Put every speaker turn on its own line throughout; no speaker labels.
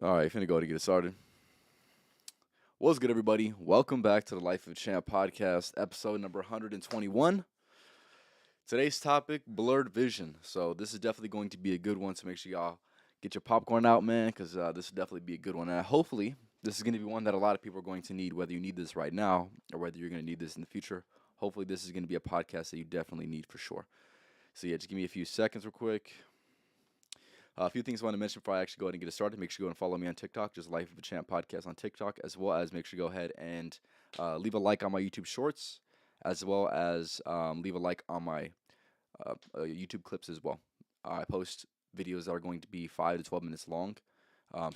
All right, finna go ahead and get it started. What's good, everybody? Welcome back to the Life of Champ podcast, episode number 121. Today's topic, blurred vision. So this is definitely going to be a good one. So make sure y'all get your popcorn out, man, because this will definitely be a good one. And hopefully, this is going to be one that a lot of people are going to need, whether you need this right now or whether you're going to need this in the future. Hopefully, this is going to be a podcast that you definitely need for sure. So yeah, just give me a few seconds real quick. A few things I want to mention before I actually go ahead and get it started. Make sure you go and follow me on TikTok, just Life of a Champ podcast on TikTok, as well as make sure you go ahead and leave a like on my YouTube shorts, as well as leave a like on my YouTube clips as well. I post videos that are going to be 5 to 12 minutes long.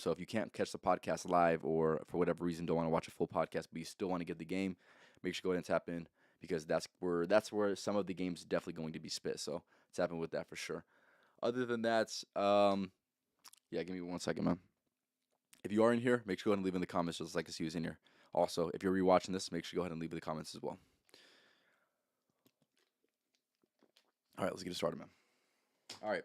So if you can't catch the podcast live or for whatever reason don't want to watch a full podcast, but you still want to get the game, make sure you go ahead and tap in because that's where some of the game's definitely going to be spit. So tap in with that for sure. Other than that, yeah, give me 1 second, man. If you are in here, make sure you go ahead and leave in the comments just like to see who's in here. Also, if you're rewatching this, make sure you go ahead and leave in the comments as well. All right, let's get it started, man. All right.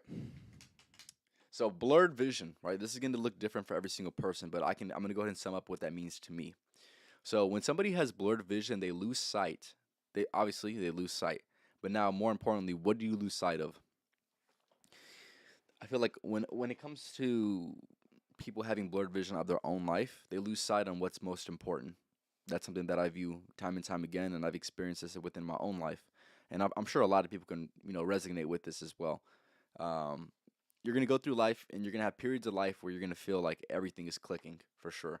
So blurred vision, right? This is going to look different for every single person, but I'm going to go ahead and sum up what that means to me. So when somebody has blurred vision, they lose sight. They lose sight. But now, more importantly, what do you lose sight of? I feel like when it comes to people having blurred vision of their own life, they lose sight on what's most important. That's something that I view time and time again, and I've experienced this within my own life, and I'm sure a lot of people can resonate with this as well. Um, you're gonna go through life, and you're gonna have periods of life where you're gonna feel like everything is clicking for sure,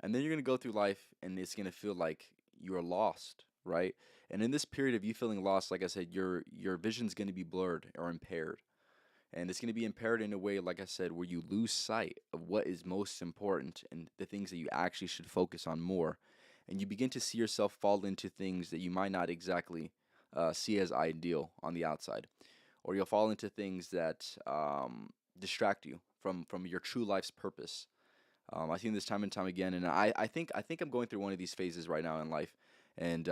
and then you're gonna go through life, and it's gonna feel like you're lost, right? And in this period of you feeling lost, like I said, your vision's gonna be blurred or impaired. And it's going to be impaired in a way, like I said, where you lose sight of what is most important and the things that you actually should focus on more. And you begin to see yourself fall into things that you might not exactly see as ideal on the outside. Or you'll fall into things that distract you from your true life's purpose. I've seen this time and time again, and I think I'm going through one of these phases right now in life, and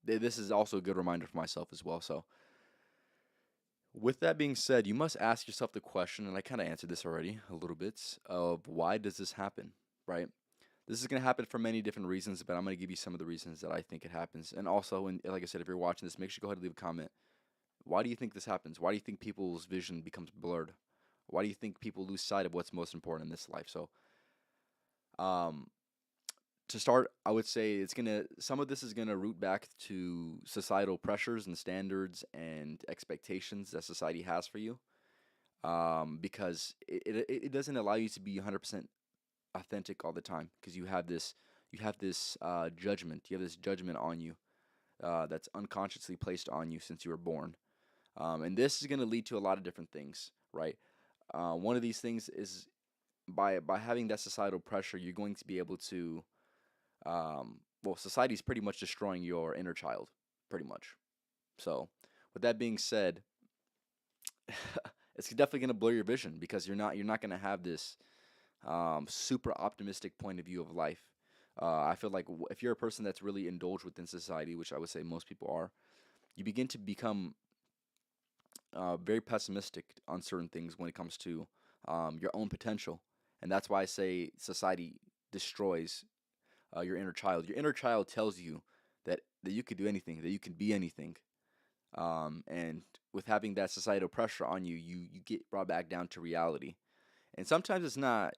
this is also a good reminder for myself as well. So with that being said, you must ask yourself the question, and I kind of answered this already a little bit, of why does this happen, right? This is going to happen for many different reasons, but I'm going to give you some of the reasons that I think it happens. And also, like I said, if you're watching this, make sure you go ahead and leave a comment. Why do you think this happens? Why do you think people's vision becomes blurred? Why do you think people lose sight of what's most important in this life? So, um, to start, I would say some of this is gonna root back to societal pressures and standards and expectations that society has for you. Because it doesn't allow you to be 100% authentic all the time because you have this judgment on you that's unconsciously placed on you since you were born. And this is going to lead to a lot of different things, right? One of these things is by having that societal pressure, you're going to be able to society's pretty much destroying your inner child, pretty much. So, with that being said, it's definitely going to blur your vision because you're not going to have this super optimistic point of view of life. I feel like if you're a person that's really indulged within society, which I would say most people are, you begin to become very pessimistic on certain things when it comes to your own potential, and that's why I say society destroys your inner child. Your inner child tells you that you could do anything, that you can be anything, and with having that societal pressure on you, you get brought back down to reality. And sometimes it's not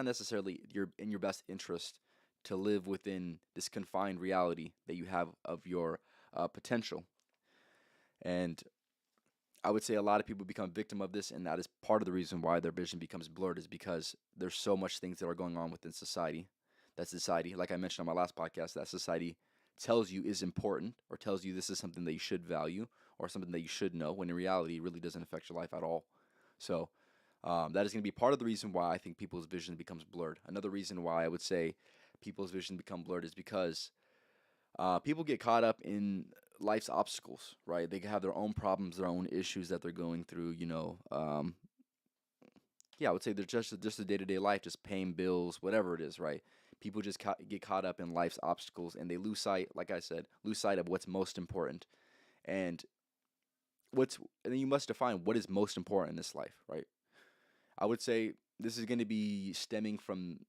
necessarily in your best interest to live within this confined reality that you have of your potential. And I would say a lot of people become victim of this, and that is part of the reason why their vision becomes blurred is because there's so much things that are going on within society. That society, like I mentioned on my last podcast, that society tells you is important or tells you this is something that you should value or something that you should know, when in reality, it really doesn't affect your life at all. So that is going to be part of the reason why I think people's vision becomes blurred. Another reason why I would say people's vision become blurred is because people get caught up in life's obstacles, right? They have their own problems, their own issues that they're going through. Yeah, I would say they're just a day to day life, just paying bills, whatever it is, right? People just get caught up in life's obstacles, and they lose sight, like I said, lose sight of what's most important, and what's and then you must define what is most important in this life, right? I would say this is going to be stemming from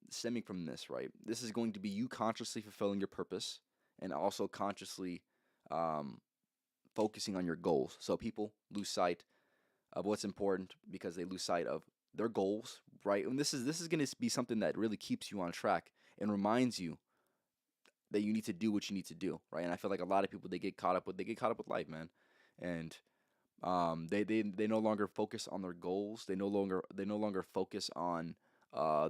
this, right? This is going to be you consciously fulfilling your purpose and also consciously um, focusing on your goals. So people lose sight of what's important because they lose sight of their goals, right? And this is going to be something that really keeps you on track and reminds you that you need to do what you need to do, right? And I feel like a lot of people they get caught up with life, man, and they no longer focus on their goals. They no longer focus on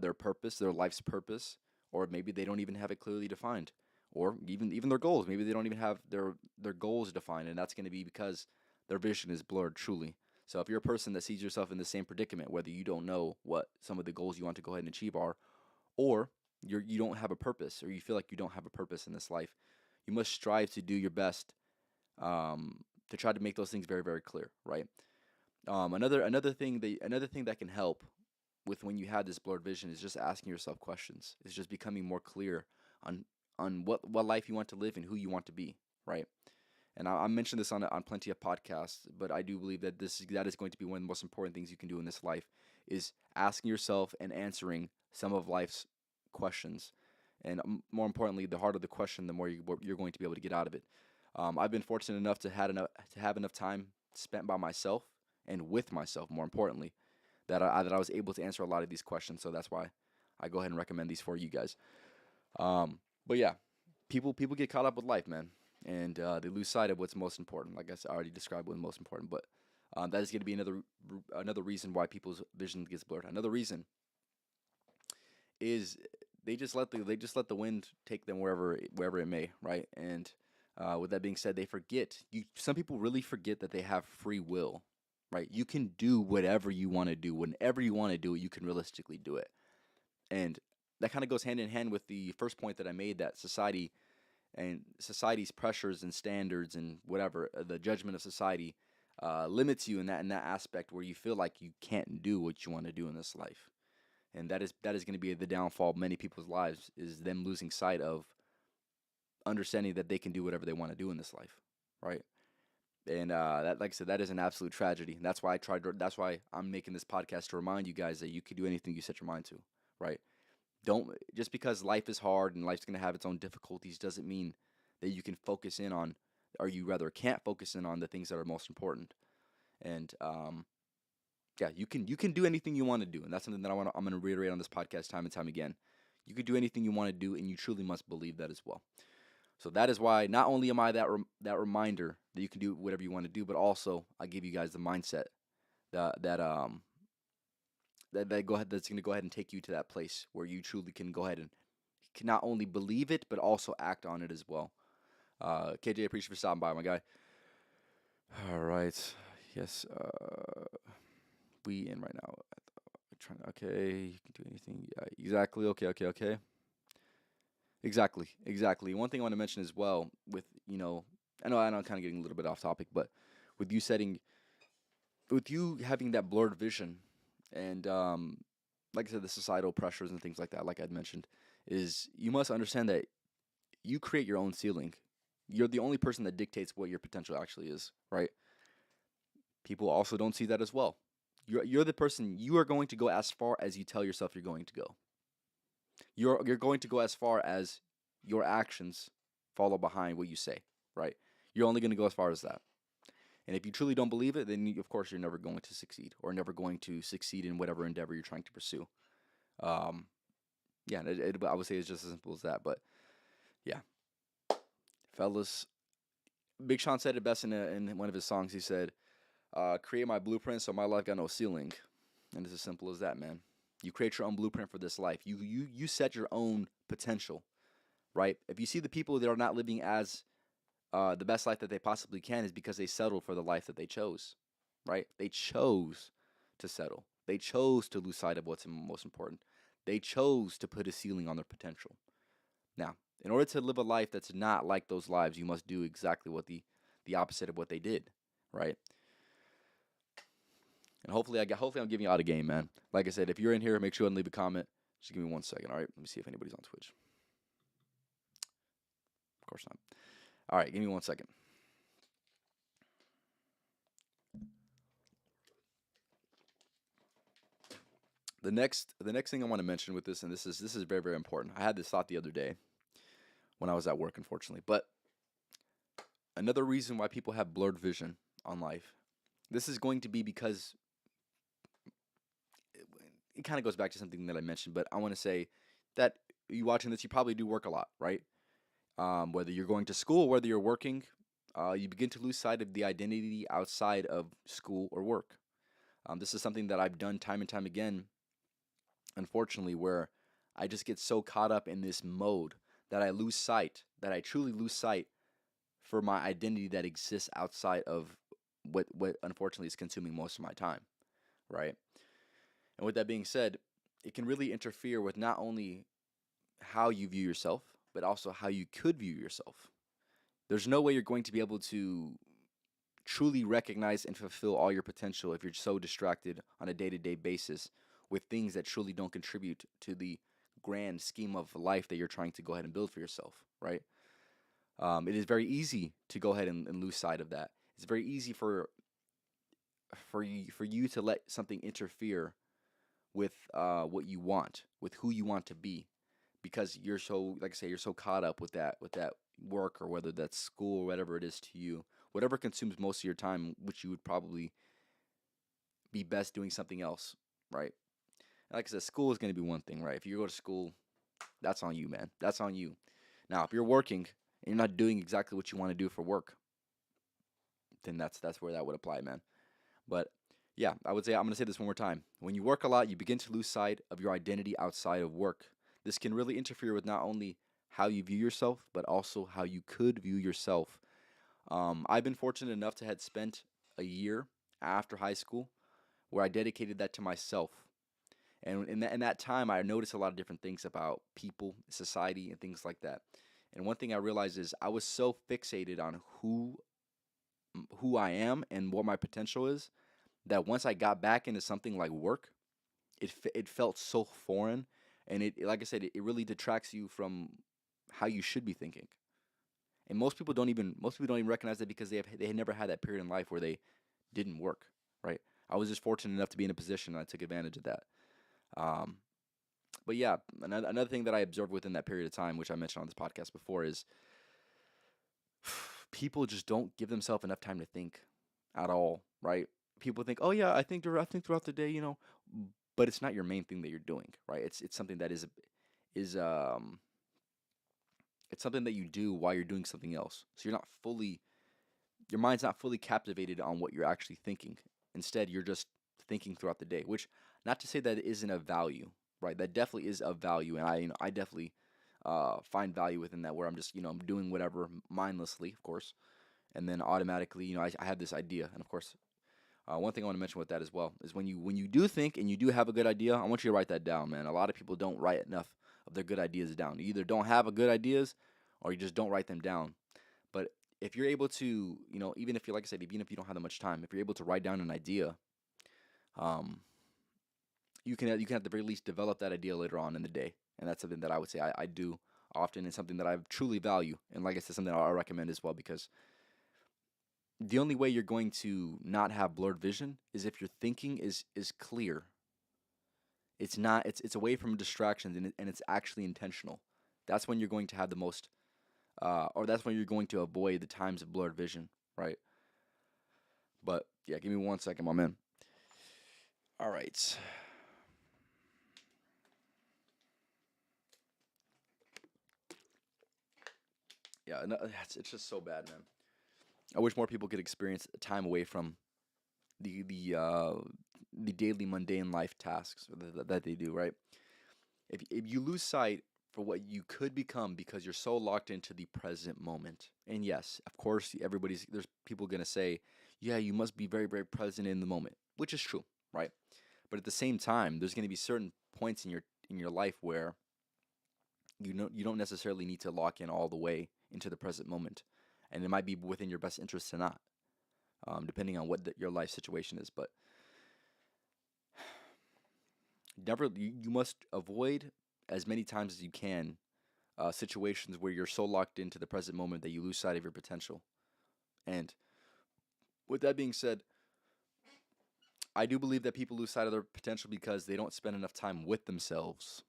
their purpose, their life's purpose, or maybe they don't even have it clearly defined, or even their goals. Maybe they don't even have their goals defined, and that's going to be because their vision is blurred, truly. So if you're a person that sees yourself in the same predicament, whether you don't know what some of the goals you want to go ahead and achieve are, or you don't have a purpose, or you feel like you don't have a purpose in this life, you must strive to do your best to try to make those things very, very clear, right? Another thing that can help with when you have this blurred vision is just asking yourself questions. It's just becoming more clear on what life you want to live and who you want to be, right? And I mentioned this on plenty of podcasts, but I do believe that that is going to be one of the most important things you can do in this life is asking yourself and answering some of life's questions. And more importantly, the harder the question, the more you're going to be able to get out of it. I've been fortunate enough to have enough time spent by myself and with myself, more importantly, that I was able to answer a lot of these questions. So that's why I go ahead and recommend these for you guys. But yeah, people get caught up with life, man, and they lose sight of what's most important. Like I said, I already described what's most important, but that is going to be another reason why people's vision gets blurred. Another reason is they just let the wind take them wherever it may, right? And with that being said, they forget. Some people really forget that they have free will, right? You can do whatever you want to do whenever you want to do it. You can realistically do it, and that kind of goes hand in hand with the first point that I made, that society's pressures and standards and whatever the judgment of society limits you in that aspect where you feel like you can't do what you want to do in this life, and that is going to be the downfall of many people's lives, is them losing sight of understanding that they can do whatever they want to do in this life, right? And that, like I said, that is an absolute tragedy. And that's why I'm making this podcast to remind you guys that you can do anything you set your mind to, right? Don't Just because life is hard and life's going to have its own difficulties doesn't mean that you can focus in on, or you rather can't focus in on the things that are most important. And yeah, you can do anything you want to do, and that's something that I'm going to reiterate on this podcast time and time again. You can do anything you want to do, and you truly must believe that as well. So that is why not only am I that reminder that you can do whatever you want to do, but also I give you guys the mindset that that um that's going to go ahead and take you to that place where you truly can go ahead and can not only believe it but also act on it as well. KJ, appreciate you for stopping by, my guy. All right, yes, we in right now. Okay, you can do anything. Yeah, exactly. Okay. Exactly. One thing I want to mention as well, with I know, I'm kind of getting a little bit off topic, but with you setting, with you having that blurred vision, and like I said, the societal pressures and things like that, like I'd mentioned, is you must understand that you create your own ceiling. You're the only person that dictates what your potential actually is, right? People also don't see that as well. You're the person. You are going to go as far as you tell yourself you're going to go. You're going to go as far as your actions follow behind what you say, right? You're only going to go as far as that. And if you truly don't believe it, then of course you're never going to succeed, or never going to succeed in whatever endeavor you're trying to pursue. Um, yeah, I would say it's just as simple as that. But yeah, fellas, Big Sean said it best in one of his songs. He said, "Create my blueprint, so my life got no ceiling," and it's as simple as that, man. You create your own blueprint for this life. You set your own potential, right? If you see the people that are not living as the best life that they possibly can, is because they settled for the life that they chose, right? They chose to settle. They chose to lose sight of what's most important. They chose to put a ceiling on their potential. Now, in order to live a life that's not like those lives, you must do exactly what the opposite of what they did, right? And hopefully I'm giving you out a game, man. Like I said, if you're in here, make sure and leave a comment. Just give me 1 second, all right? Let me see if anybody's on Twitch. Of course not. All right, give me 1 second. The next thing I want to mention with this, and this is very very important. I had this thought the other day when I was at work, unfortunately. But another reason why people have blurred vision on life, this is going to be because it kind of goes back to something that I mentioned. But I want to say that you watching this, you probably do work a lot, right? Whether you're going to school, whether you're working, you begin to lose sight of the identity outside of school or work. This is something that I've done time and time again, unfortunately, where I just get so caught up in this mode that I lose sight, that I truly lose sight for my identity that exists outside of what unfortunately is consuming most of my time, right? And with that being said, it can really interfere with not only how you view yourself, but also how you could view yourself. There's no way you're going to be able to truly recognize and fulfill all your potential if you're so distracted on a day-to-day basis with things that truly don't contribute to the grand scheme of life that you're trying to go ahead and build for yourself, right? It is very easy to go ahead and lose sight of that. It's very easy for you to let something interfere with what you want, with who you want to be, because you're so, like I say, you're so caught up with that work, or whether that's school or whatever it is to you, whatever consumes most of your time, which you would probably be best doing something else, right? Like I said, school is going to be one thing, right? If you go to school, that's on you, man. That's on you. Now, if you're working and you're not doing exactly what you want to do for work, then that's where that would apply, man. But yeah, I'm going to say this one more time. When you work a lot, you begin to lose sight of your identity outside of work. This can really interfere with not only how you view yourself, but also how you could view yourself. I've been fortunate enough to had spent a year after high school where I dedicated that to myself. And in that time, I noticed a lot of different things about people, society, and things like that. And one thing I realized is I was so fixated on who I am and what my potential is, that once I got back into something like work, it felt so foreign, and it, like I said, it really detracts you from how you should be thinking. And most people don't even recognize that because they had never had that period in life where they didn't work, right? I was just fortunate enough to be in a position and I took advantage of that. Um, but yeah, another thing that I observed within that period of time, which I mentioned on this podcast before, is people just don't give themselves enough time to think at all, right? People think, oh yeah, I think throughout the day, but it's not your main thing that you're doing, right? It's something that is it's something that you do while you're doing something else. So your mind's not fully captivated on what you're actually thinking. Instead, you're just thinking throughout the day, which, not to say that it isn't of value, right? That definitely is of value, and I definitely find value within that, where I'm just, I'm doing whatever mindlessly, of course, and then automatically, I have this idea, and of course, one thing I want to mention with that as well is when you do think and you do have a good idea, I want you to write that down, man. A lot of people don't write enough of their good ideas down. You either don't have a good ideas, or you just don't write them down. But if you're able to, even if you, like I said, even if you don't have that much time, if you're able to write down an idea, um, you can at the very least develop that idea later on in the day, and that's something that I would say I do often, and something that I truly value, and like I said, something I recommend as well, because the only way you're going to not have blurred vision is if your thinking is clear. It's not. It's away from distractions, and it's actually intentional. That's when you're going to have the most, or that's when you're going to avoid the times of blurred vision, right? But yeah, give me 1 second, my man. All right. Yeah, no, it's just so bad, man. I wish more people could experience time away from the the uh, the daily mundane life tasks that they do, right? If you lose sight for what you could become because you're so locked into the present moment. And yes, of course, there's people gonna say, yeah, you must be very, very present in the moment, which is true, right? But at the same time, there's gonna be certain points in your life where you don't necessarily need to lock in all the way into the present moment, and it might be within your best interest to not, depending on what your life situation is. But you must avoid as many times as you can situations where you're so locked into the present moment that you lose sight of your potential. And with that being said, I do believe that people lose sight of their potential because they don't spend enough time with themselves.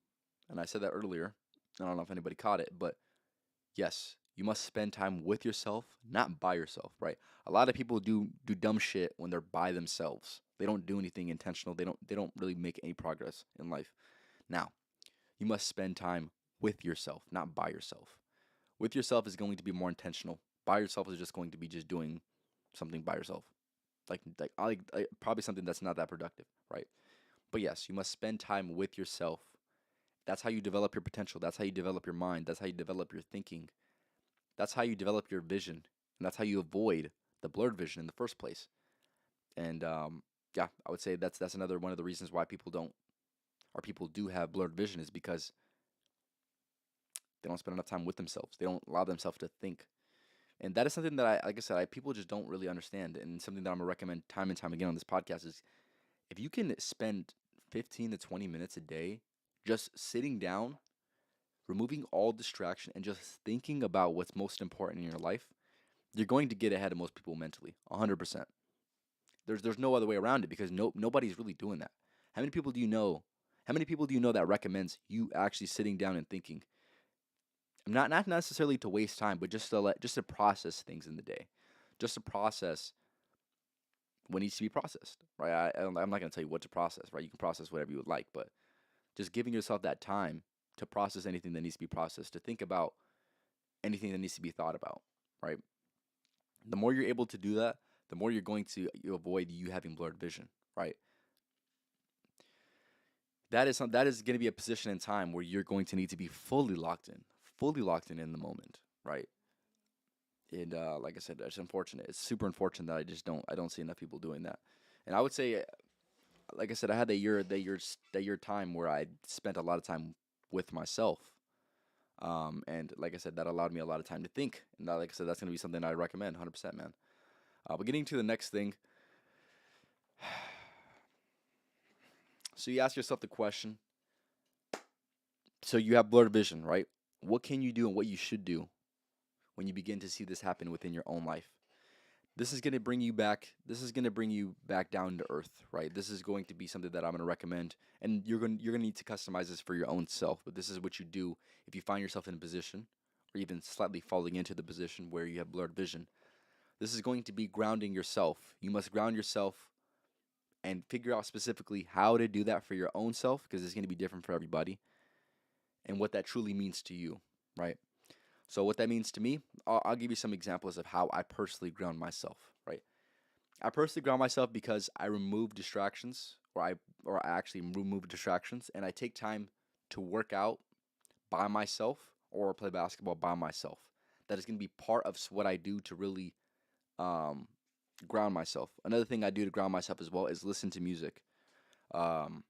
And I said that earlier. I don't know if anybody caught it, but yes, you must spend time with yourself, not by yourself, right? A lot of people do dumb shit when they're by themselves. They don't do anything intentional. They don't really make any progress in life. Now, you must spend time with yourself, not by yourself. With yourself is going to be more intentional. By yourself is just going to be just doing something by yourself. Like probably something that's not that productive, right? But yes, you must spend time with yourself. That's how you develop your potential. That's how you develop your mind. That's how you develop your thinking. That's how you develop your vision, and that's how you avoid the blurred vision in the first place. And yeah, I would say that's another one of the reasons why people don't or people do have blurred vision is because they don't spend enough time with themselves. They don't allow themselves to think. And that is something that like I said, people just don't really understand. And something that I'm gonna recommend time and time again on this podcast is if you can spend 15 to 20 minutes a day just sitting down, removing all distraction, and just thinking about what's most important in your life, you're going to get ahead of most people mentally, 100%. There's no other way around it because nobody's really doing that. How many people do you know? How many people do you know that recommends you actually sitting down and thinking? Not necessarily to waste time, but just to process things in the day, just to process what needs to be processed, right? I'm not going to tell you what to process, right? You can process whatever you would like, but just giving yourself that time to process anything that needs to be processed, to think about anything that needs to be thought about, right? The more you're able to do that, the more you're going to you avoid you having blurred vision, right? That is going to be a position in time where you're going to need to be fully locked in the moment, right? And like I said, it's unfortunate. It's super unfortunate that I don't see enough people doing that. And I would say, like I said, I had that year time where I spent a lot of time with myself. And like I said, that allowed me a lot of time to think. And that, like I said, that's going to be something I recommend, 100%, man. But getting to the next thing, so you ask yourself the question. So you have blurred vision, right? What can you do and what you should do when you begin to see this happen within your own life? This is going to bring you back. This is going to bring you back down to earth, right? This is going to be something that I'm going to recommend, and you're going to need to customize this for your own self. But this is what you do if you find yourself in a position, or even slightly falling into the position where you have blurred vision. This is going to be grounding yourself. You must ground yourself and figure out specifically how to do that for your own self, because it's going to be different for everybody, and what that truly means to you, right? So what that means to me, I'll give you some examples of how I personally ground myself, right? I personally ground myself because I remove distractions, or I actually remove distractions, and I take time to work out by myself or play basketball by myself. That is going to be part of what I do to really um, ground myself. Another thing I do to ground myself as well is listen to music. Um,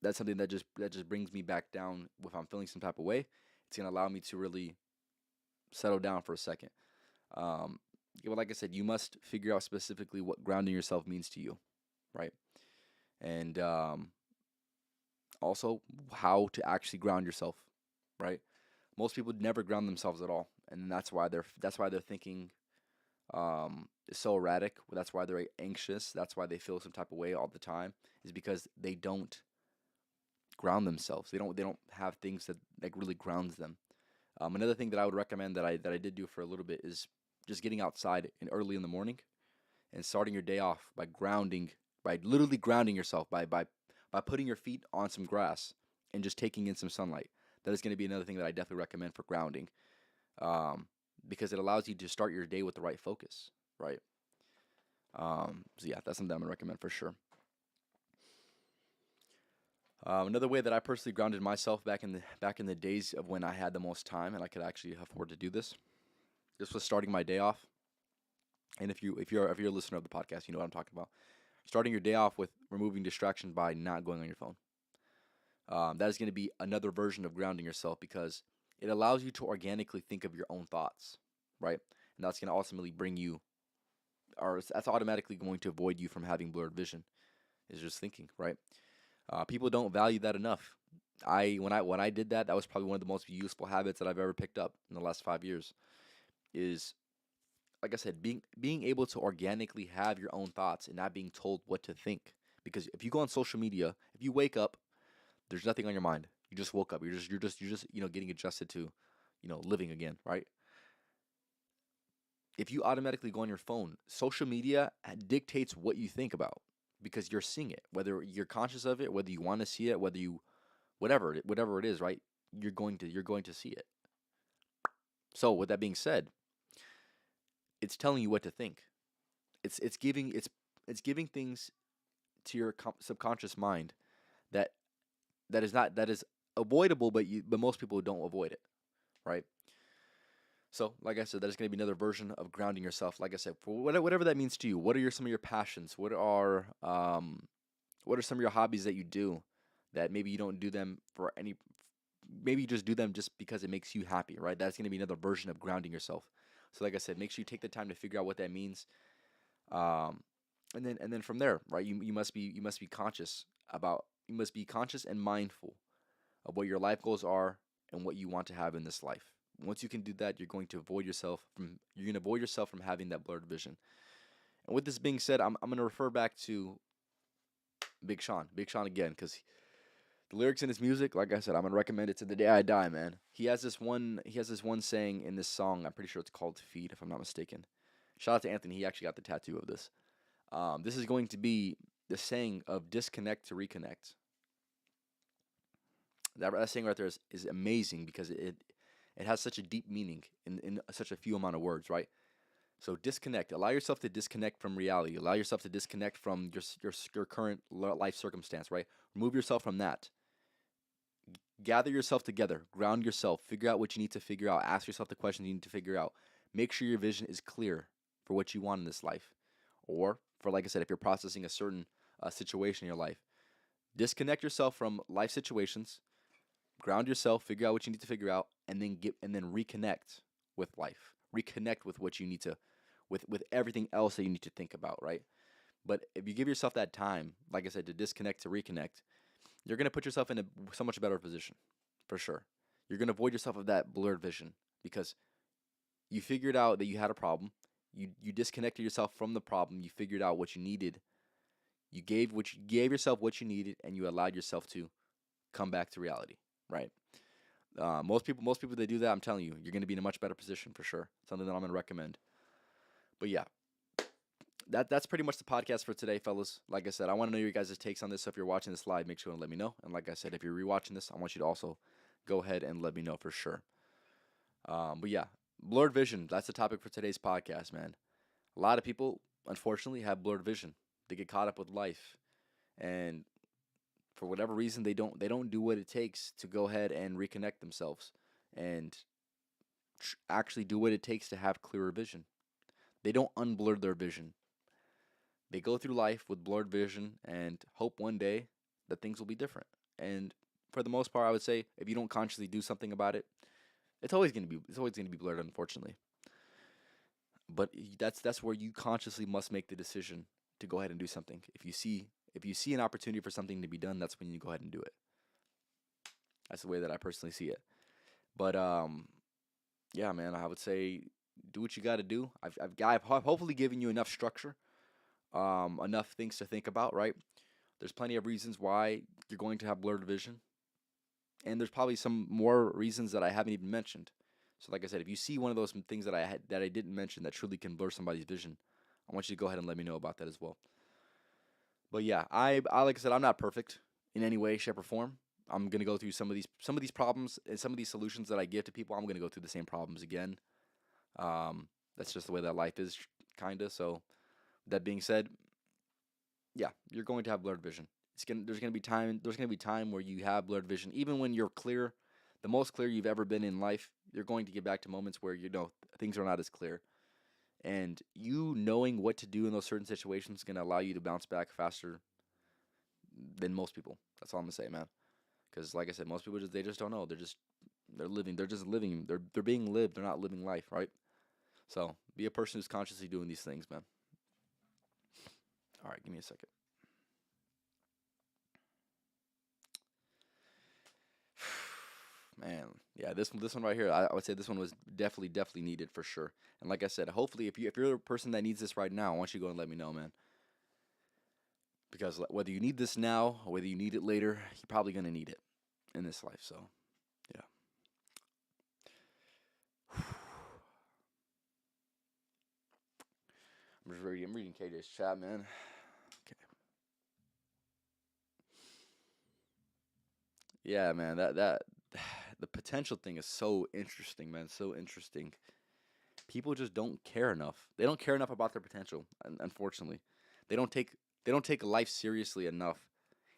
that's something that just brings me back down if I'm feeling some type of way. It's gonna allow me to really settle down for a second. Um, yeah, but like I said, you must figure out specifically what grounding yourself means to you, right? And also how to actually ground yourself, right? Most people never ground themselves at all, and that's why they're thinking is so erratic. That's why they're anxious. That's why they feel some type of way all the time. Is because they don't ground themselves. They don't have things that like really grounds them. Another thing that I would recommend that I did do for a little bit is just getting outside early in the morning and starting your day off by literally grounding yourself by putting your feet on some grass and just taking in some sunlight. That is going to be another thing that I definitely recommend for grounding, because it allows you to start your day with the right focus, right? So yeah, that's something I'm gonna recommend for sure. Another way that I personally grounded myself back in the days of when I had the most time and I could actually afford to do this. This was starting my day off. And if you're a listener of the podcast, you know what I'm talking about. Starting your day off with removing distraction by not going on your phone. That is going to be another version of grounding yourself because it allows you to organically think of your own thoughts, right? And that's going to ultimately bring you, or that's automatically going to avoid you from having blurred vision. Is just thinking, right? People don't value that enough. When I did that, that was probably one of the most useful habits that I've ever picked up in the last 5 years. Is like I said, being able to organically have your own thoughts and not being told what to think. Because if you go on social media, if you wake up, there's nothing on your mind. You just woke up. You're just getting adjusted to, living again, right? If you automatically go on your phone, social media dictates what you think about because you're seeing it, whether you're conscious of it, whether you want to see it, whether you whatever it is, right? You're going to see it. So with that being said, it's telling you what to think. It's giving things to your subconscious mind that that is avoidable, but most people don't avoid it, right? So, like I said, that is going to be another version of grounding yourself. Like I said, for whatever that means to you. What are some of your passions? What are some of your hobbies that you do that maybe you don't do them for any? Maybe you just do them just because it makes you happy, right? That's going to be another version of grounding yourself. So, like I said, make sure you take the time to figure out what that means, um, and then from there, right? You must be conscious about you must be conscious and mindful of what your life goals are and what you want to have in this life. Once you can do that, you're going to avoid yourself from having that blurred vision. And with this being said, I'm going to refer back to Big Sean again, because the lyrics in his music, like I said, I'm going to recommend it to the day I die, man. He has this one saying in this song. I'm pretty sure it's called "Feed," if I'm not mistaken. Shout out to Anthony. He actually got the tattoo of this. This is going to be the saying of disconnect to reconnect. That saying right there is amazing because it has such a deep meaning in such a few amount of words, right? So disconnect. Allow yourself to disconnect from reality. Allow yourself to disconnect from your current life circumstance, right? Remove yourself from that. Gather yourself together. Ground yourself. Figure out what you need to figure out. Ask yourself the questions you need to figure out. Make sure your vision is clear for what you want in this life. Or, for like I said, if you're processing a certain situation in your life, disconnect yourself from life situations. Ground yourself. Figure out what you need to figure out, and then reconnect with life. Reconnect with what you need to, with everything else that you need to think about, right? But if you give yourself that time, like I said, to disconnect to reconnect, you're gonna put yourself in a so much better position, for sure. You're gonna avoid yourself of that blurred vision because you figured out that you had a problem. You disconnected yourself from the problem. You figured out what you needed. You gave yourself what you needed, and you allowed yourself to come back to reality, right? Most people that do that, I'm telling you, you're gonna be in a much better position for sure. Something that I'm gonna recommend. But yeah, that's pretty much the podcast for today, fellas. Like I said, I want to know your guys' takes on this. So if you're watching this live, make sure to let me know. And like I said, if you're rewatching this, I want you to also go ahead and let me know for sure. But yeah, blurred vision. That's the topic for today's podcast, man. A lot of people, unfortunately, have blurred vision. They get caught up with life, and for whatever reason, they don't do what it takes to go ahead and reconnect themselves and actually do what it takes to have clearer vision. They don't unblur their vision. They go through life with blurred vision and hope one day that things will be different. And for the most part, I would say if you don't consciously do something about it, it's always gonna be blurred, unfortunately. But that's where you consciously must make the decision to go ahead and do something. If you see an opportunity for something to be done, that's when you go ahead and do it. That's the way that I personally see it. But yeah, man, I would say do what you got to do. I've hopefully given you enough structure, enough things to think about, right? There's plenty of reasons why you're going to have blurred vision, and there's probably some more reasons that I haven't even mentioned. So, like I said, if you see one of those things that I didn't mention that truly can blur somebody's vision, I want you to go ahead and let me know about that as well. But yeah, I like I said, I'm not perfect in any way, shape, or form. I'm gonna go through some of these problems and some of these solutions that I give to people. I'm gonna go through the same problems again. That's just the way that life is, kinda. So that being said, yeah, you're going to have blurred vision. There's gonna be time where you have blurred vision, even when you're clear, the most clear you've ever been in life. You're going to get back to moments where things are not as clear, and you knowing what to do in those certain situations is gonna allow you to bounce back faster than most people. That's all I'm gonna say, man. Because like I said, most people they just don't know. They're living. They're just living. They're being lived. They're not living life, right? So be a person who's consciously doing these things, man. All right, give me a second. Man, Yeah, this one right here, I would say this one was definitely needed for sure. And like I said, hopefully if you're a person that needs this right now, I want you to go and let me know, man. Because whether you need this now or whether you need it later, you're probably gonna need it in this life. So yeah. I'm reading KJ's chat, man. Okay. Yeah, man. That the potential thing is so interesting, man. So interesting. People just don't care enough. They don't care enough about their potential. Unfortunately, they don't take they don't take life seriously enough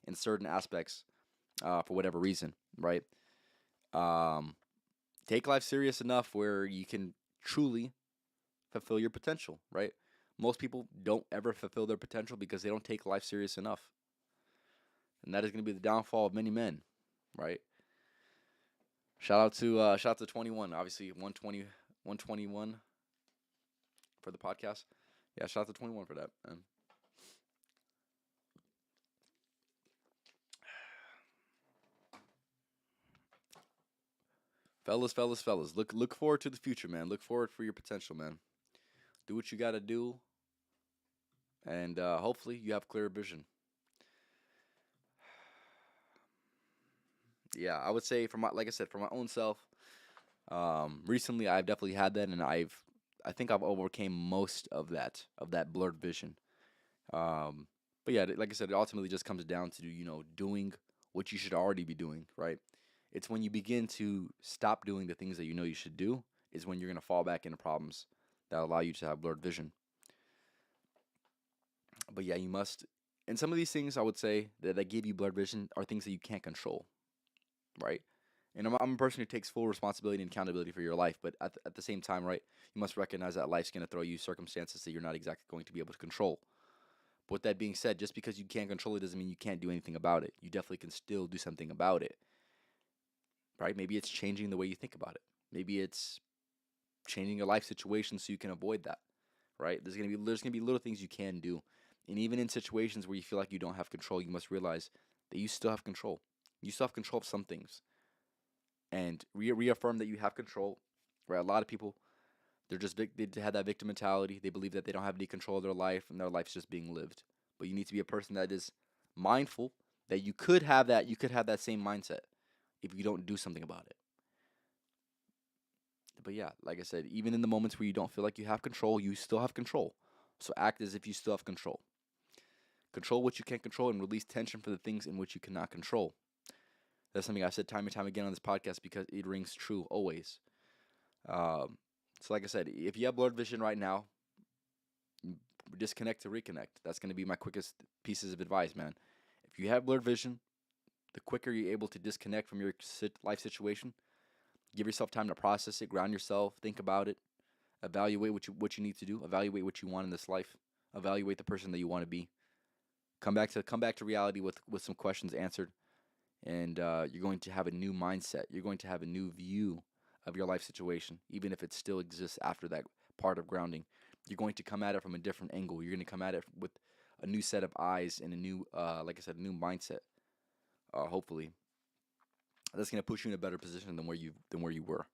in certain aspects for whatever reason, right? Um, take life serious enough where you can truly fulfill your potential, right? Most people don't ever fulfill their potential because they don't take life serious enough. And that is going to be the downfall of many men, right? Shout out to 21, obviously 120 121 for the podcast. Yeah, shout out to 21 for that, man. Fellas, look forward to the future, man. Look forward for your potential, man. Do what you got to do, and hopefully you have clear vision. Yeah, I would say like I said, for my own self, recently I've definitely had that, and I think I've overcame most of that blurred vision. Um, but yeah, like I said, it ultimately just comes down to doing what you should already be doing, right? It's when you begin to stop doing the things that you know you should do is when you're gonna fall back into problems that allow you to have blurred vision. But yeah, you must. And some of these things I would say that give you blurred vision are things that you can't control, right? And I'm a person who takes full responsibility and accountability for your life, but at the same time, right, you must recognize that life's going to throw you circumstances that you're not exactly going to be able to control. But with that being said, just because you can't control it doesn't mean you can't do anything about it. You definitely can still do something about it, right? Maybe it's changing the way you think about it. Maybe it's changing your life situation so you can avoid that, right? There's gonna be little things you can do, and even in situations where you feel like you don't have control, you must realize that you still have control. You still have control of some things, and reaffirm that you have control. Right? A lot of people they had that victim mentality. They believe that they don't have any control of their life and their life's just being lived. But you need to be a person that is mindful that you could have that same mindset if you don't do something about it. But yeah, like I said, even in the moments where you don't feel like you have control, you still have control. So act as if you still have control. Control what you can control and release tension for the things in which you cannot control. That's something I've said time and time again on this podcast because it rings true always. Um, so, like I said, if you have blurred vision right now, disconnect to reconnect. That's going to be my quickest pieces of advice, man. If you have blurred vision, the quicker you're able to disconnect from your life situation, give yourself time to process it, ground yourself, think about it, evaluate what you need to do, evaluate what you want in this life, evaluate the person that you want to be. Come back to reality with some questions answered, and you're going to have a new mindset. You're going to have a new view of your life situation, even if it still exists after that part of grounding. You're going to come at it from a different angle. You're going to come at it with a new set of eyes and a new, like I said, a new mindset. Hopefully, that's going to put you in a better position than where you were.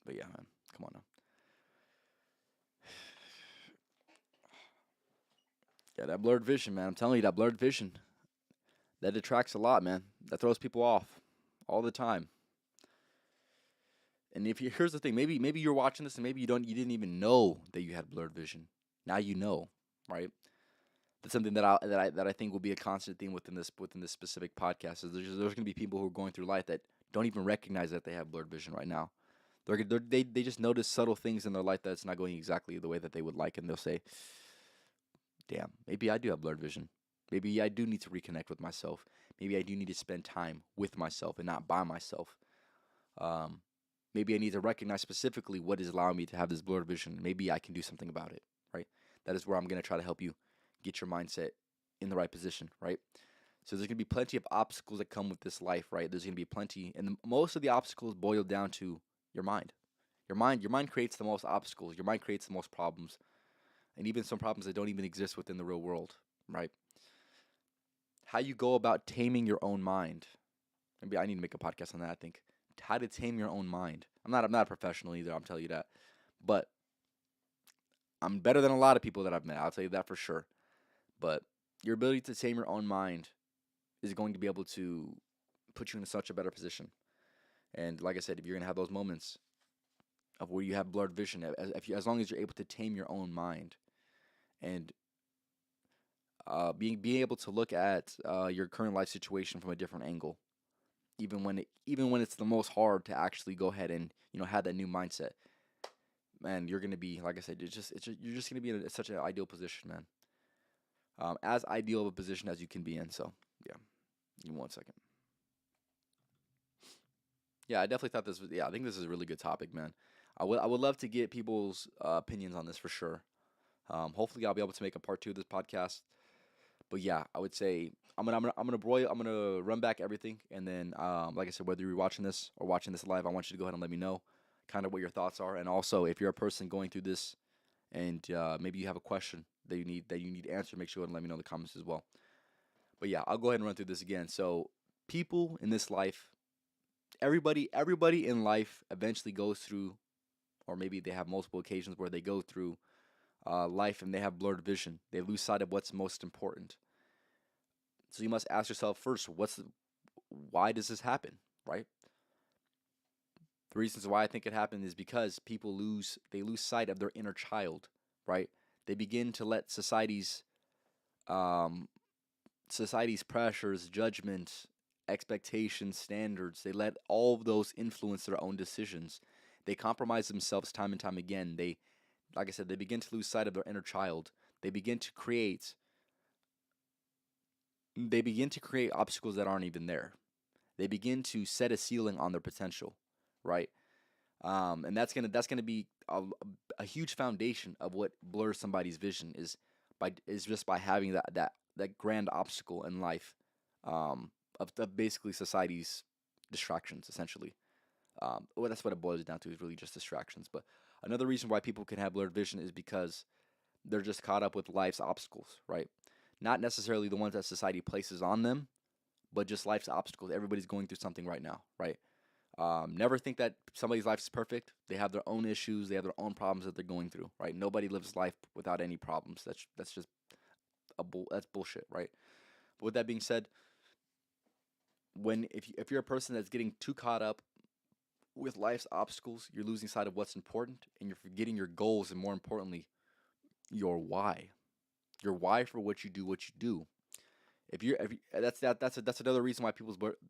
But yeah, man, come on now. Yeah, that blurred vision, man. I'm telling you, that blurred vision that detracts a lot, man. That throws people off all the time. And if you here's the thing, maybe you're watching this and maybe you didn't even know that you had blurred vision. Now you know, right? That's something that I think will be a constant theme within this specific podcast. Is there's going to be people who are going through life that don't even recognize that they have blurred vision right now. They just notice subtle things in their life that's not going exactly the way that they would like, and they'll say, "Damn, maybe I do have blurred vision. Maybe I do need to reconnect with myself. Maybe I do need to spend time with myself and not by myself." Um, Maybe I need to recognize specifically what is allowing me to have this blurred vision. Maybe I can do something about it, right? That is where I'm going to try to help you get your mindset in the right position, right? So there's going to be plenty of obstacles that come with this life, right? There's going to be plenty, and most of the obstacles boil down to your mind. Your mind creates the most obstacles. Your mind creates the most problems, and even some problems that don't even exist within the real world, right? How you go about taming your own mind Maybe I need to make a podcast on that. I think how to tame your own mind. I'm not a professional either. I'm telling you that, but I'm better than a lot of people that I've met. I'll tell you that for sure. But your ability to tame your own mind is going to be able to put you in such a better position. And like I said, if you're gonna have those moments of where you have blurred vision, as long as you're able to tame your own mind and being able to look at your current life situation from a different angle, even when it's the most hard to actually go ahead and have that new mindset, man, you're gonna be, like I said, you're just gonna be in such an ideal position, man. As ideal of a position as you can be in. So yeah, give me 1 second. Yeah, I definitely thought this was. Yeah, I think this is a really good topic, man. I would love to get people's opinions on this for sure. Hopefully, I'll be able to make a part two of this podcast. But yeah, I would say I'm gonna run back everything, and then like I said, whether you're watching this or watching this live, I want you to go ahead and let me know kind of what your thoughts are, and also if you're a person going through this and maybe you have a question that you need answered, make sure and let me know in the comments as well. But yeah, I'll go ahead and run through this again. So people in this life, everybody in life eventually goes through, or maybe they have multiple occasions where they go through life and they have blurred vision. They lose sight of what's most important. So you must ask yourself first, why does this happen, right? The reasons why I think it happened is because they lose sight of their inner child, right? They begin to let um, society's pressures, judgment, expectations, standards, they let all of those influence their own decisions. They compromise themselves time and time again. Like I said, they begin to lose sight of their inner child. They begin to create they begin to create obstacles that aren't even there. They begin to set a ceiling on their potential, right? And that's gonna be a huge foundation of what blurs somebody's vision is just by having that grand obstacle in life, of basically society's distractions essentially. Well, that's what it boils down to, is really just distractions. But another reason why people can have blurred vision is because they're just caught up with life's obstacles, right? Not necessarily the ones that society places on them, but just life's obstacles. Everybody's going through something right now, right? Never think that somebody's life is perfect. They have their own issues. They have their own problems that they're going through, right? Nobody lives life without any problems. That's just that's bullshit, right? But with that being said, if you're a person that's getting too caught up with life's obstacles, you're losing sight of what's important, and you're forgetting your goals, and more importantly, your why. Your why for what you do, what you do. If you that's another reason why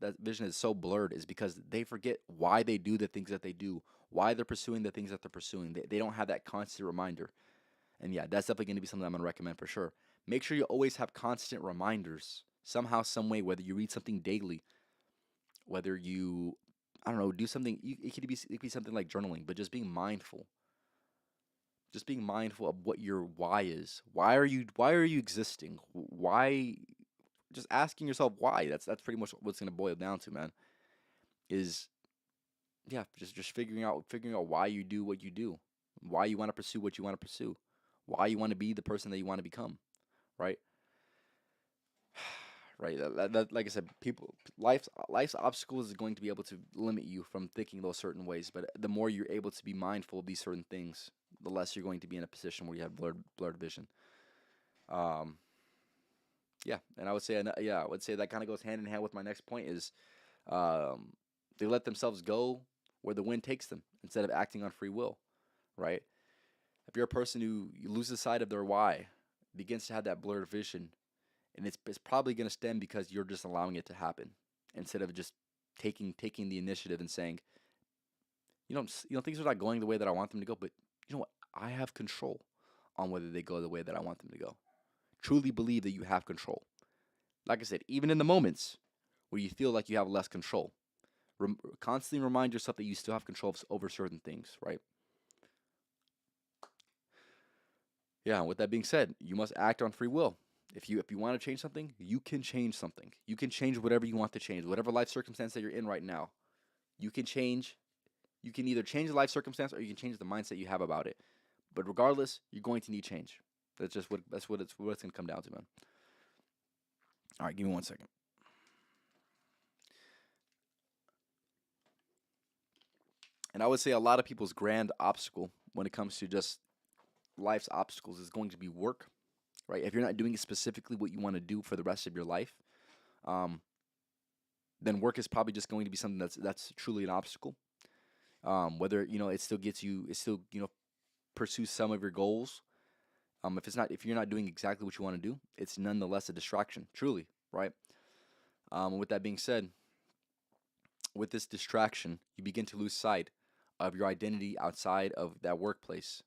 that vision is so blurred, is because they forget why they do the things that they do, why they're pursuing the things that they're pursuing. They don't have that constant reminder. And yeah, that's definitely going to be something I'm going to recommend for sure. Make sure you always have constant reminders, somehow, some way, whether you read something daily, whether you, I don't know, do something. It could be something like journaling, but just being mindful of what your why is. Why are you existing? Why? Just asking yourself why. That's pretty much what's gonna boil down to, man. Is, yeah, just figuring out why you do what you do, why you want to pursue what you want to pursue, why you want to be the person that you want to become, right? Right. Like I said, life's obstacles is going to be able to limit you from thinking those certain ways. But the more you're able to be mindful of these certain things, the less you're going to be in a position where you have blurred vision. Um, yeah, and I would say that kind of goes hand in hand with my next point is, um, they let themselves go where the wind takes them instead of acting on free will, right? If you're a person who loses sight of their why, begins to have that blurred vision, and it's probably going to stem because you're just allowing it to happen instead of just taking the initiative and saying, things are not going the way that I want them to go, but you know what? I have control on whether they go the way that I want them to go. Truly believe that you have control. Like I said, even in the moments where you feel like you have less control, constantly remind yourself that you still have control over certain things, right? Yeah, with that being said, you must act on free will. If you want to change something, you can change something. You can change whatever you want to change, whatever life circumstance that you're in right now. You can change. You can either change the life circumstance or you can change the mindset you have about it. But regardless, you're going to need change. That's what it's gonna come down to, man. All right, give me 1 second. And I would say a lot of people's grand obstacle when it comes to just life's obstacles is going to be work, right? If you're not doing specifically what you want to do for the rest of your life, um, then work is probably just going to be something that's truly an obstacle. Whether it still gets you, it still pursues some of your goals. If you're not doing exactly what you want to do, it's nonetheless a distraction, truly, right? With that being said, with this distraction, you begin to lose sight of your identity outside of that workplace.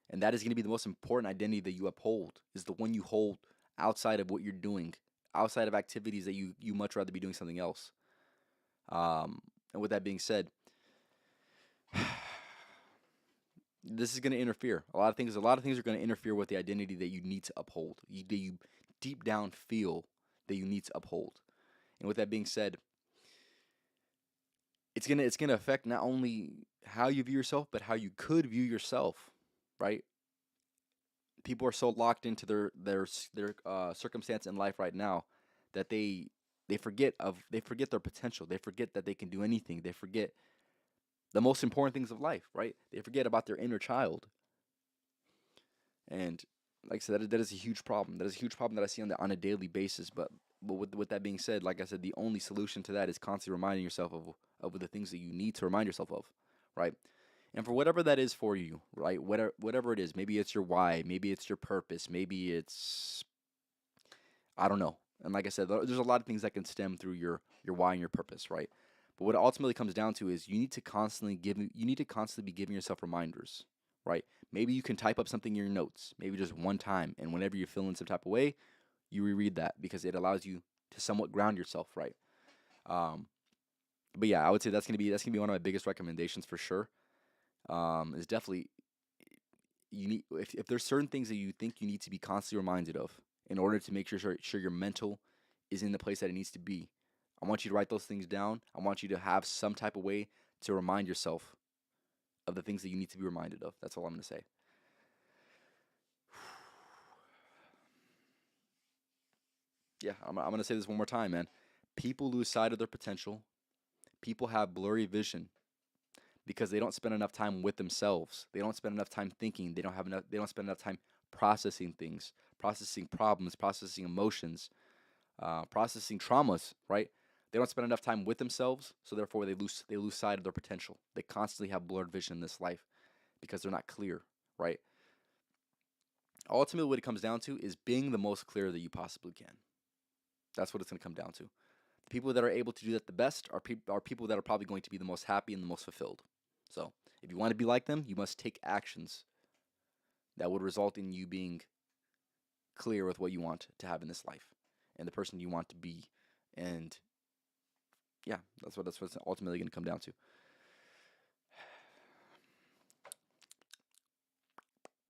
And that is going to be the most important identity that you uphold, is the one you hold outside of what you're doing, outside of activities that you much rather be doing something else. And with that being said, this is going to interfere. A lot of things are going to interfere with the identity that you need to uphold, that you deep down feel that you need to uphold. And with that being said, it's gonna affect not only how you view yourself, but how you could view yourself, right? People are so locked into their circumstance in life right now that they forget their potential. They forget that they can do anything. They forget the most important things of life, right? They forget about their inner child. And like I said, that is a huge problem. That is a huge problem that I see on a daily basis. But with that being said, like I said, the only solution to that is constantly reminding yourself of the things that you need to remind yourself of, right? And for whatever that is for you, right? Whatever it is, maybe it's your why, maybe it's your purpose, maybe it's, I don't know. And like I said, there's a lot of things that can stem through your why and your purpose, right? But what it ultimately comes down to is you need to constantly be giving yourself reminders, right? Maybe you can type up something in your notes, maybe just one time, and whenever you're feeling some type of way, you reread that because it allows you to somewhat ground yourself, right? Um, but yeah, I would say that's gonna be one of my biggest recommendations for sure. Is definitely you need if there's certain things that you think you need to be constantly reminded of in order to make sure your mental is in the place that it needs to be. I want you to write those things down. I want you to have some type of way to remind yourself of the things that you need to be reminded of. That's all I'm gonna say. Yeah, I'm gonna say this one more time, man. People lose sight of their potential. People have blurry vision because they don't spend enough time with themselves. They don't spend enough time thinking. They don't spend enough time processing things, processing problems, processing emotions, processing traumas, right? They don't spend enough time with themselves, so therefore they lose sight of their potential. They constantly have blurred vision in this life because they're not clear, right? Ultimately, what it comes down to is being the most clear that you possibly can. That's what it's going to come down to. The people that are able to do that the best are people that are probably going to be the most happy and the most fulfilled. So, if you want to be like them, you must take actions that would result in you being clear with what you want to have in this life and the person you want to be. And yeah, that's what's ultimately going to come down to.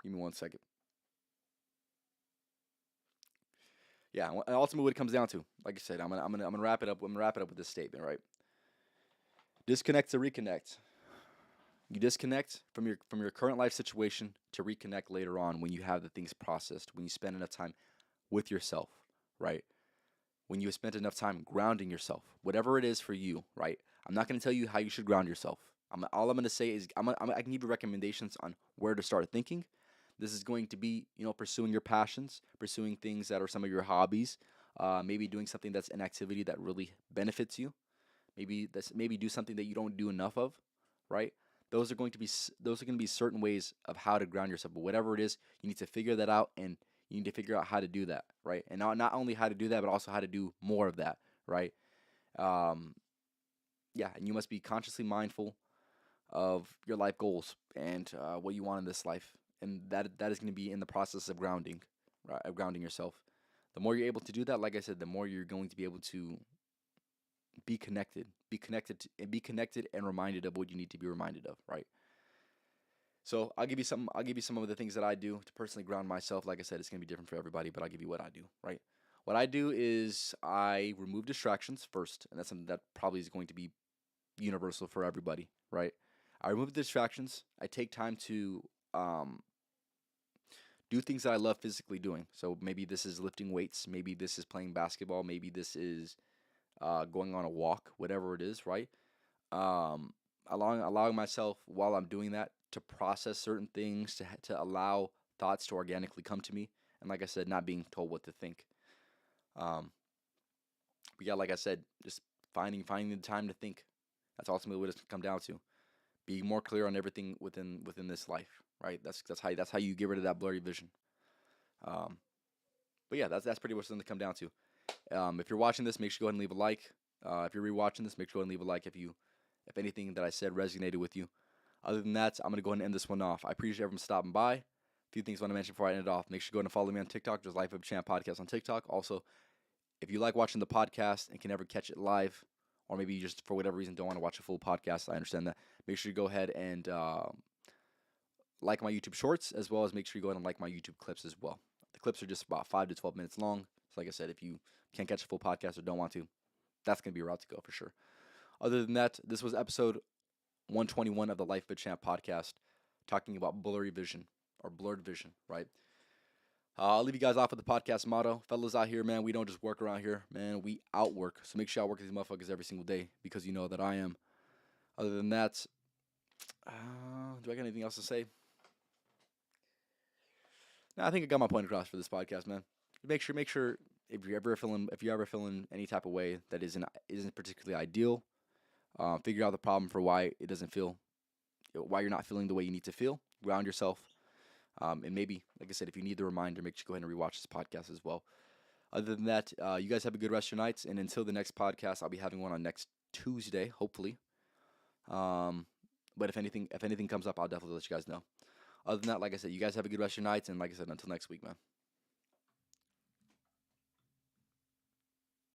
Give me one second. Yeah, and ultimately what it comes down to, like I said, I'm gonna wrap it up. I'm gonna wrap it up with this statement, right? Disconnect to reconnect. You disconnect from your current life situation to reconnect later on when you have the things processed, when you spend enough time with yourself, right? When you have spent enough time grounding yourself, whatever it is for you, right? I'm not going to tell you how you should ground yourself. All I'm going to say is I can give you recommendations on where to start thinking. This is going to be, pursuing your passions, pursuing things that are some of your hobbies, maybe doing something that's an activity that really benefits you. Maybe do something that you don't do enough of, right? Those are going to be certain ways of how to ground yourself. But whatever it is, you need to figure that out, and you need to figure out how to do that, right? And not only how to do that, but also how to do more of that, right? Um, yeah, and you must be consciously mindful of your life goals and what you want in this life, and that is going to be in the process of grounding, right? Of grounding yourself. The more you're able to do that, like I said, the more you're going to be able to be connected and reminded of what you need to be reminded of, right? So I'll give you some of the things that I do to personally ground myself. Like I said, it's gonna be different for everybody, but I'll give you what I do, right? What I do is I remove distractions first, and that's something that probably is going to be universal for everybody, right? I remove the distractions. I take time to um, do things that I love physically doing. So maybe this is lifting weights, maybe this is playing basketball, maybe this is going on a walk, whatever it is, right? Um, allowing myself while I'm doing that to process certain things, to allow thoughts to organically come to me, and like I said, not being told what to think. Um, but yeah, like I said, just finding the time to think. That's ultimately what it's come down to. Be more clear on everything within this life, right? That's how you get rid of that blurry vision. Um, but yeah, that's pretty much something to come down to. If you're watching this, make sure you go ahead and leave a like. If you're rewatching this, make sure you go ahead and leave a like if anything that I said resonated with you. Other than that, I'm gonna go ahead and end this one off. I appreciate everyone stopping by. A few things I want to mention before I end it off. Make sure you go ahead and follow me on TikTok. There's Life of a Champ podcast on TikTok. Also, if you like watching the podcast and can never catch it live, or maybe you just for whatever reason don't want to watch a full podcast, I understand that. Make sure you go ahead and like my YouTube shorts, as well as make sure you go ahead and like my YouTube clips as well. The clips are just about 5 to 12 minutes long. So like I said, if you can't catch a full podcast or don't want to, that's going to be a route to go for sure. Other than that, this was episode 121 of the Life of a Champ podcast, talking about blurry vision or blurred vision, right? I'll leave you guys off with the podcast motto. Fellas out here, man, we don't just work around here, man. We outwork. So make sure I work with these motherfuckers every single day because you know that I am. Other than that, do I got anything else to say? No, I think I got my point across for this podcast, man. Make sure if you're ever feeling any type of way that isn't particularly ideal, figure out the problem for why it doesn't feel, why you're not feeling the way you need to feel. Ground yourself, and maybe, like I said, if you need the reminder, make sure you go ahead and rewatch this podcast as well. Other than that, you guys have a good rest of your nights, and until the next podcast, I'll be having one on next Tuesday, hopefully. But if anything comes up, I'll definitely let you guys know. Other than that, like I said, you guys have a good rest of your nights, and like I said, until next week, man.